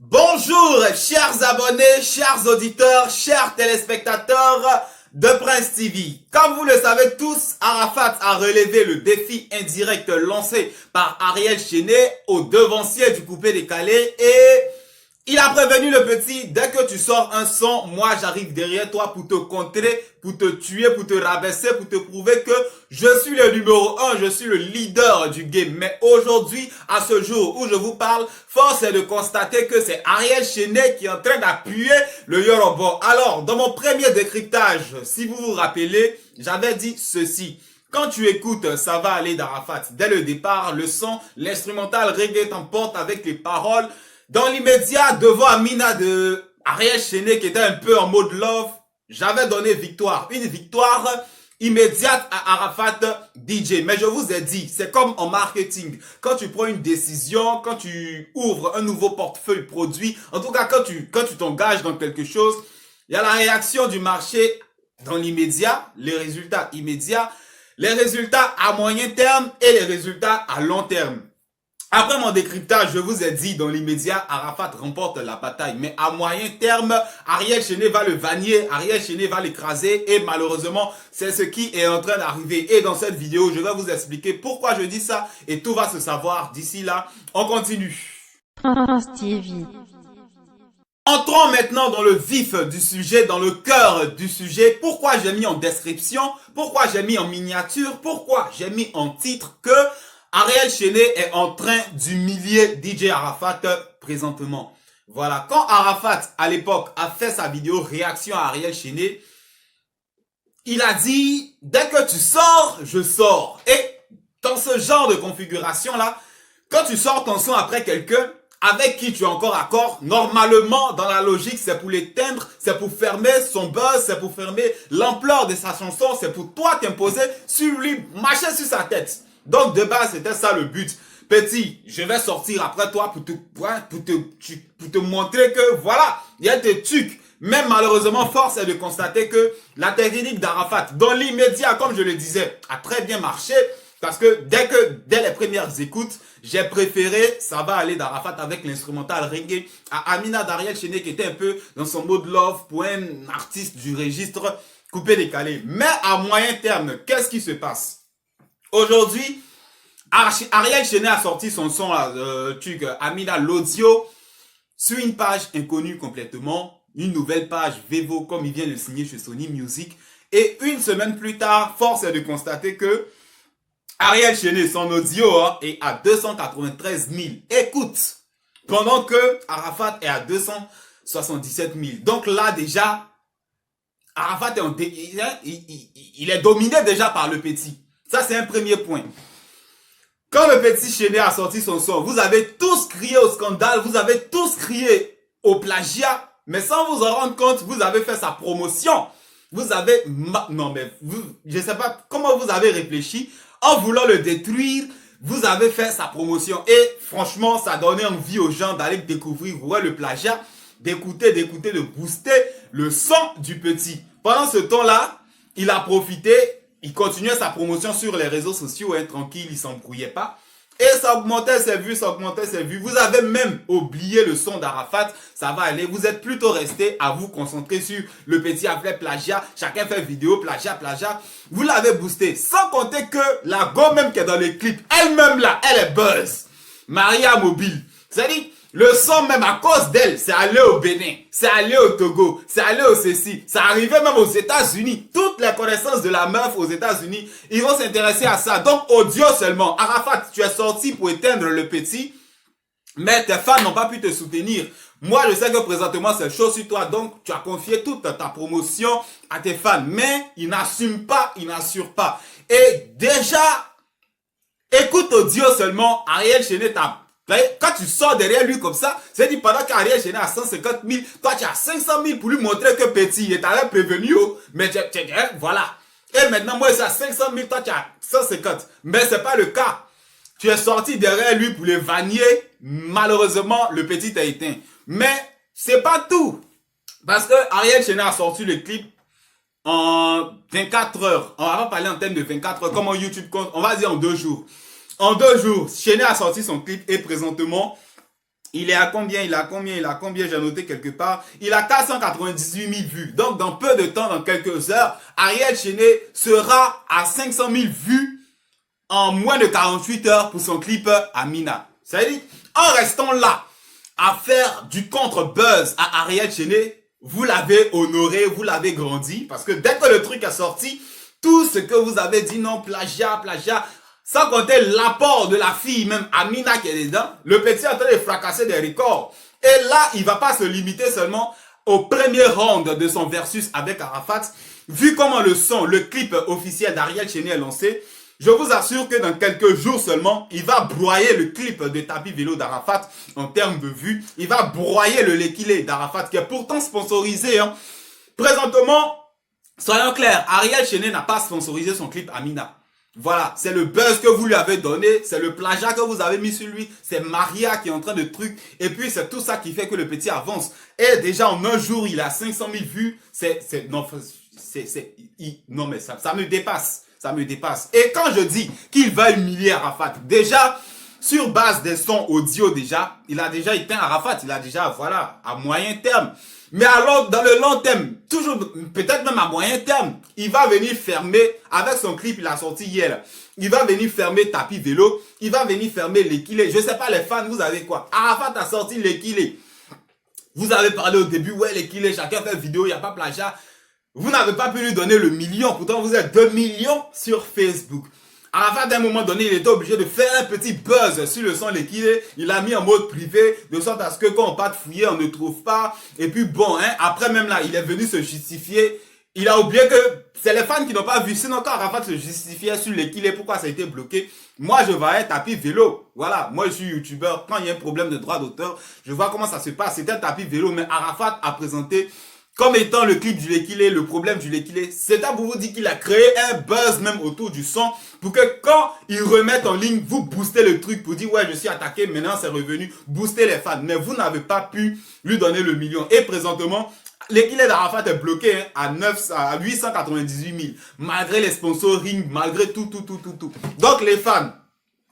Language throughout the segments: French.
Bonjour, chers abonnés, chers auditeurs, chers téléspectateurs de Prince TV. Comme vous le savez tous, Arafat a relevé le défi indirect lancé par Ariel Chenet au devancier du coupé décalé et il a prévenu le petit, dès que tu sors un son, moi j'arrive derrière toi pour te contrer, pour te tuer, pour te rabaisser, pour te prouver que je suis le numéro 1, je suis le leader du game. Mais aujourd'hui, à ce jour où je vous parle, force est de constater que c'est Ariel Chenet qui est en train d'appuyer le Yoruba. Alors, dans mon premier décryptage, si vous vous rappelez, j'avais dit ceci. Quand tu écoutes Ça va aller d'Arafat, dès le départ, le son, l'instrumental reggae t'emporte avec les paroles. Dans l'immédiat, devant Amina de Ariel Chenet qui était un peu en mode love, j'avais donné victoire. Une victoire immédiate à Arafat DJ. Mais je vous ai dit, c'est comme en marketing. Quand tu prends une décision, quand tu ouvres un nouveau portefeuille produit, en tout cas quand tu t'engages dans quelque chose, il y a la réaction du marché dans l'immédiat, les résultats immédiats, les résultats à moyen terme et les résultats à long terme. Après mon décryptage, je vous ai dit, dans l'immédiat, Arafat remporte la bataille. Mais à moyen terme, Ariel Chenet va le vanner, Ariel Chenet va l'écraser. Et malheureusement, c'est ce qui est en train d'arriver. Et dans cette vidéo, je vais vous expliquer pourquoi je dis ça. Et tout va se savoir d'ici là. On continue. Prince TV. Entrons maintenant dans le vif du sujet, dans le cœur du sujet. Pourquoi j'ai mis en description, pourquoi j'ai mis en miniature, pourquoi j'ai mis en titre que Ariel Chenet est en train d'humilier DJ Arafat présentement. Voilà, quand Arafat, à l'époque, a fait sa vidéo réaction à Ariel Chenet, il a dit, dès que tu sors, je sors. Et dans ce genre de configuration-là, quand tu sors ton son après quelqu'un, avec qui tu es encore accord, normalement, dans la logique, c'est pour l'éteindre, c'est pour fermer son buzz, c'est pour fermer l'ampleur de sa chanson, c'est pour toi t'imposer sur lui, marcher sur sa tête. Donc de base, c'était ça le but. Petit, je vais sortir après toi pour te montrer que voilà, il y a des trucs. Mais malheureusement, force est de constater que la technique d'Arafat, dans l'immédiat, comme je le disais, a très bien marché. Parce que dès les premières écoutes, j'ai préféré Ça va aller d'Arafat avec l'instrumental reggae à Amina d'Ariel Chenet qui était un peu dans son mode love pour un artiste du registre coupé décalé. Mais à moyen terme, qu'est-ce qui se passe? Aujourd'hui, Ariel Chenet a sorti son son Amina l'audio sur une page inconnue complètement, une nouvelle page Vevo comme il vient de le signer chez Sony Music. Et une semaine plus tard, force est de constater que Ariel Chenet, son audio est à 293 000 écoutes, pendant que Arafat est à 277 000. Donc là déjà, Arafat il est dominé déjà par le petit. Ça, c'est un premier point. Quand le petit Chenet a sorti son son, vous avez tous crié au scandale, vous avez tous crié au plagiat, mais sans vous en rendre compte, vous avez fait sa promotion. Vous avez... Non, mais je ne sais pas comment vous avez réfléchi. En voulant le détruire, vous avez fait sa promotion. Et franchement, ça donnait envie aux gens d'aller découvrir le plagiat, d'écouter, de booster le son du petit. Pendant ce temps-là, il a profité... Il continuait sa promotion sur les réseaux sociaux, tranquille, il s'embrouillait pas. Et ça augmentait ses vues, ça augmentait ses vues. Vous avez même oublié le son d'Arafat, ça va aller. Vous êtes plutôt resté à vous concentrer sur le petit appelé plagiat. Chacun fait vidéo, plagiat. Vous l'avez boosté. Sans compter que la go même qui est dans le clip, elle-même là, elle est buzz. Maria Mobile. C'est-à-dire, le son même à cause d'elle, c'est allé au Bénin, c'est allé au Togo, c'est allé au ceci, ça arrivait même aux États-Unis. Toutes les connaissances de la meuf aux États-Unis, ils vont s'intéresser à ça. Donc audio seulement. Arafat, tu es sorti pour éteindre le petit, mais tes fans n'ont pas pu te soutenir. Moi, je sais que présentement, c'est chaud sur toi, donc tu as confié toute ta promotion à tes fans, mais ils n'assument pas, ils n'assurent pas. Et déjà, écoute audio seulement, Ariel Chenet t'a... Quand tu sors derrière lui comme ça, c'est dit pendant qu'Ariel Chenet a 150 000, toi tu as 500 000 pour lui montrer que petit, il est allé prévenu, mais voilà. Et maintenant, moi, c'est à 500 000, toi tu as 150. Mais c'est pas le cas. Tu es sorti derrière lui pour le vanner. Malheureusement, le petit t'a éteint. Mais c'est pas tout. Parce que Ariel Chenet a sorti le clip en 24 heures. On va pas parler en termes de 24 heures, comme en YouTube compte. On va dire en 2 jours. En 2 jours, Chenet a sorti son clip et présentement, Il est à combien? Il a combien? Il a combien? J'ai noté quelque part. Il a 498 000 vues. Donc, dans peu de temps, dans quelques heures, Ariel Chenet sera à 500 000 vues en moins de 48 heures pour son clip Amina. Ça veut dire, en restant là, à faire du contre-buzz à Ariel Chenet, vous l'avez honoré, vous l'avez grandi. Parce que dès que le truc est sorti, tout ce que vous avez dit, non, plagiat, plagiat, sans compter l'apport de la fille, même Amina qui est dedans, le petit est en train de fracasser des records. Et là, il va pas se limiter seulement au premier round de son versus avec Arafat. Vu comment le son, le clip officiel d'Ariel Chenet est lancé, je vous assure que dans quelques jours seulement, il va broyer le clip de tapis vélo d'Arafat en termes de vues. Il va broyer le Lekile d'Arafat qui est pourtant sponsorisé. Hein. Présentement, soyons clairs, Ariel Chenet n'a pas sponsorisé son clip Amina. Voilà, c'est le buzz que vous lui avez donné, c'est le plagiat que vous avez mis sur lui, c'est Maria qui est en train de truc, et puis c'est tout ça qui fait que le petit avance. Et déjà en un jour, il a 500 000 vues, non mais ça me dépasse, ça me dépasse. Et quand je dis qu'il va humilier Arafat, déjà, sur base des sons audio déjà, il a déjà éteint Arafat, il a déjà, voilà, à moyen terme. Mais alors, dans le long terme, toujours, peut-être même à moyen terme, il va venir fermer, avec son clip, il a sorti hier, il va venir fermer tapis vélo, il va venir fermer Lekile. Je sais pas, les fans, vous avez quoi? Arafat a sorti Lekile. Vous avez parlé au début, ouais, Lekile, chacun fait vidéo, il n'y a pas plagiat. Vous n'avez pas pu lui donner le million, pourtant vous êtes 2 millions sur Facebook. Arafat, d'un moment donné, il était obligé de faire un petit buzz sur le son Lekile. Il l'a mis en mode privé, de sorte à ce que quand on part fouiller, on ne trouve pas. Et puis bon, hein, après même là, il est venu se justifier. Il a oublié que c'est les fans qui n'ont pas vu. Sinon, quand Arafat se justifiait sur Lekile, pourquoi ça a été bloqué, moi, je vais être tapis vélo. Voilà, moi, je suis youtubeur. Quand il y a un problème de droit d'auteur, je vois comment ça se passe. C'est un tapis vélo, mais Arafat a présenté comme étant le clip du Lekile, le problème du Lekile. C'est là pour vous dire qu'il a créé un buzz même autour du son pour que quand ils remettent en ligne, vous boostez le truc pour dire ouais, je suis attaqué, maintenant c'est revenu, booster les fans. Mais vous n'avez pas pu lui donner le million. Et présentement, Lekile d'Arafat est bloqué hein, à 898 000, malgré les sponsoring, malgré tout. Donc les fans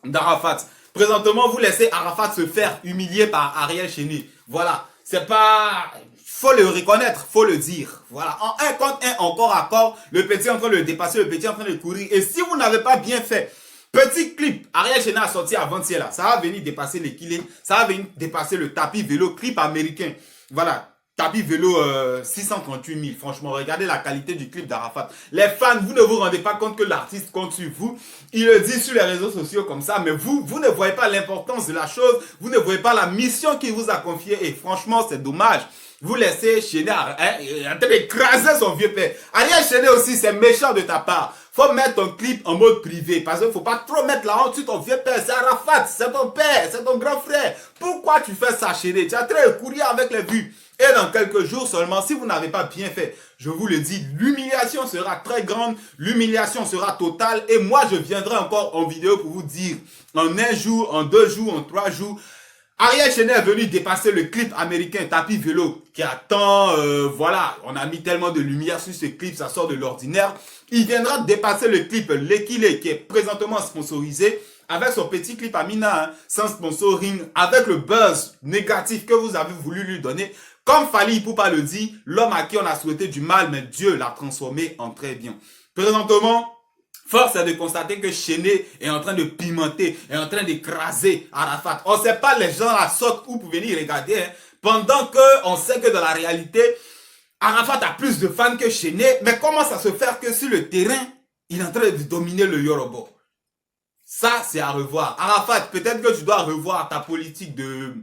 d'Arafat, présentement vous laissez Arafat se faire humilier par Ariel Chenet. Voilà, c'est pas... Faut le reconnaître, faut le dire. Voilà, en un contre un, encore à corps, le petit est en train de le dépasser, le petit est en train de courir. Et si vous n'avez pas bien fait, petit clip, Ariel Chenet a sorti avant-hier là, ça va venir dépasser Lekile, ça va venir dépasser le tapis vélo, clip américain. Voilà, tapis vélo 638 000. Franchement, regardez la qualité du clip d'Arafat. Les fans, vous ne vous rendez pas compte que l'artiste compte sur vous. Il le dit sur les réseaux sociaux comme ça, mais vous ne voyez pas l'importance de la chose, vous ne voyez pas la mission qu'il vous a confiée. Et franchement, c'est dommage. Vous laissez Chenet en train d'écraser son vieux père. Ariel Chenet aussi, c'est méchant de ta part. Faut mettre ton clip en mode privé. Parce qu'il faut pas trop mettre la honte sur ton vieux père. C'est Arafat, c'est ton père, c'est ton grand frère. Pourquoi tu fais ça, Chenet? Tu es en train de courir avec les vues. Et dans quelques jours seulement, si vous n'avez pas bien fait, je vous le dis, l'humiliation sera très grande, l'humiliation sera totale. Et moi, je viendrai encore en vidéo pour vous dire, en un jour, en 2 jours, en 3 jours, Ariel Chenet est venu dépasser le clip américain tapis vélo qui attend, voilà, on a mis tellement de lumière sur ce clip, ça sort de l'ordinaire. Il viendra dépasser le clip Lekile qui est présentement sponsorisé avec son petit clip Amina, hein, sans sponsoring, avec le buzz négatif que vous avez voulu lui donner. Comme Fally Ipupa le dit, l'homme à qui on a souhaité du mal, mais Dieu l'a transformé en très bien. Présentement, force est de constater que Chenet est en train de pimenter, est en train d'écraser Arafat. On ne sait pas les gens la sortent où pour venir regarder. Hein, pendant qu'on sait que dans la réalité, Arafat a plus de fans que Chenet. Mais comment ça se fait que sur le terrain, il est en train de dominer le Yoruba? Ça, c'est à revoir. Arafat, peut-être que tu dois revoir ta politique de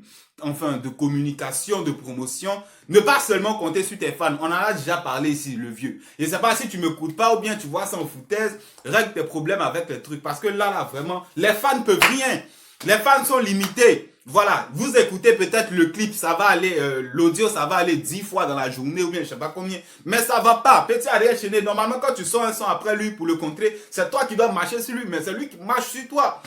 communication, de promotion. Ne pas seulement compter sur tes fans. On en a déjà parlé ici, le vieux. Je ne sais pas si tu me m'écoutes pas ou bien tu vois ça en foutaise. Règle tes problèmes avec les trucs. Parce que là, vraiment, les fans peuvent rien. Les fans sont limités. Voilà, vous écoutez peut-être le clip, ça va aller, l'audio, ça va aller 10 fois dans la journée ou bien je sais pas combien. Mais ça va pas. Petit Ariel Chenet, normalement quand tu sors un son après lui pour le contrer, c'est toi qui dois marcher sur lui, mais c'est lui qui marche sur toi.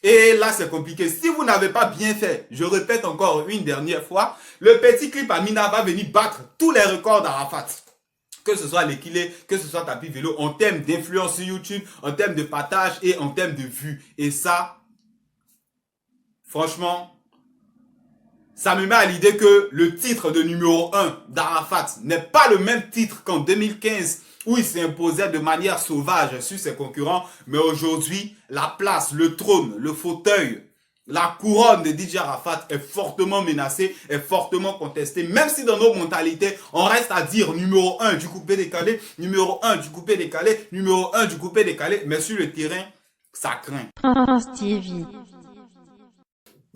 Et là, c'est compliqué. Si vous n'avez pas bien fait, je répète encore une dernière fois, le petit clip Amina va venir battre tous les records d'Arafat. Que ce soit Lekile, que ce soit tapis vélo, en termes d'influence sur YouTube, en termes de partage et en termes de vues. Et ça, franchement, ça me met à l'idée que le titre de numéro 1 d'Arafat n'est pas le même titre qu'en 2015 où il s'est imposé de manière sauvage sur ses concurrents. Mais aujourd'hui, la place, le trône, le fauteuil, la couronne de DJ Arafat est fortement menacée, est fortement contestée. Même si dans nos mentalités, on reste à dire numéro 1 du coupé décalé, numéro 1 du coupé décalé, numéro 1 du coupé décalé. Mais sur le terrain, ça craint. Prince TV.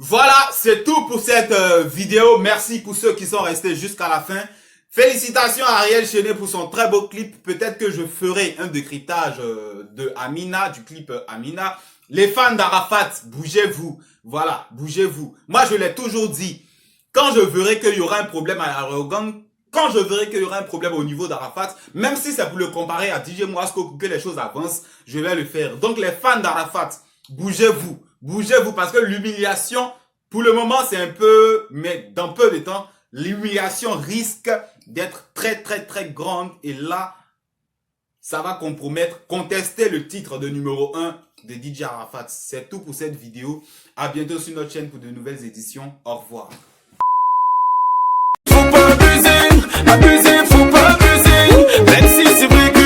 Voilà, c'est tout pour cette vidéo. Merci pour ceux qui sont restés jusqu'à la fin. Félicitations à Ariel Chenet pour son très beau clip. Peut-être que je ferai un décryptage de Amina, du clip Amina. Les fans d'Arafat, bougez-vous. Voilà, bougez-vous. Moi, je l'ai toujours dit. Quand je verrai qu'il y aura un problème à l'arrogance, quand je verrai qu'il y aura un problème au niveau d'Arafat, même si c'est pour le comparer à DJ Mouasko pour que les choses avancent, je vais le faire. Donc les fans d'Arafat, bougez-vous. Bougez-vous parce que l'humiliation, pour le moment, c'est un peu, mais dans peu de temps, l'humiliation risque d'être très, très, très grande. Et là, ça va compromettre, contester le titre de numéro 1 de DJ Arafat. C'est tout pour cette vidéo. À bientôt sur notre chaîne pour de nouvelles éditions. Au revoir. Faut pas abuser, faut pas abuser. Même si c'est vrai que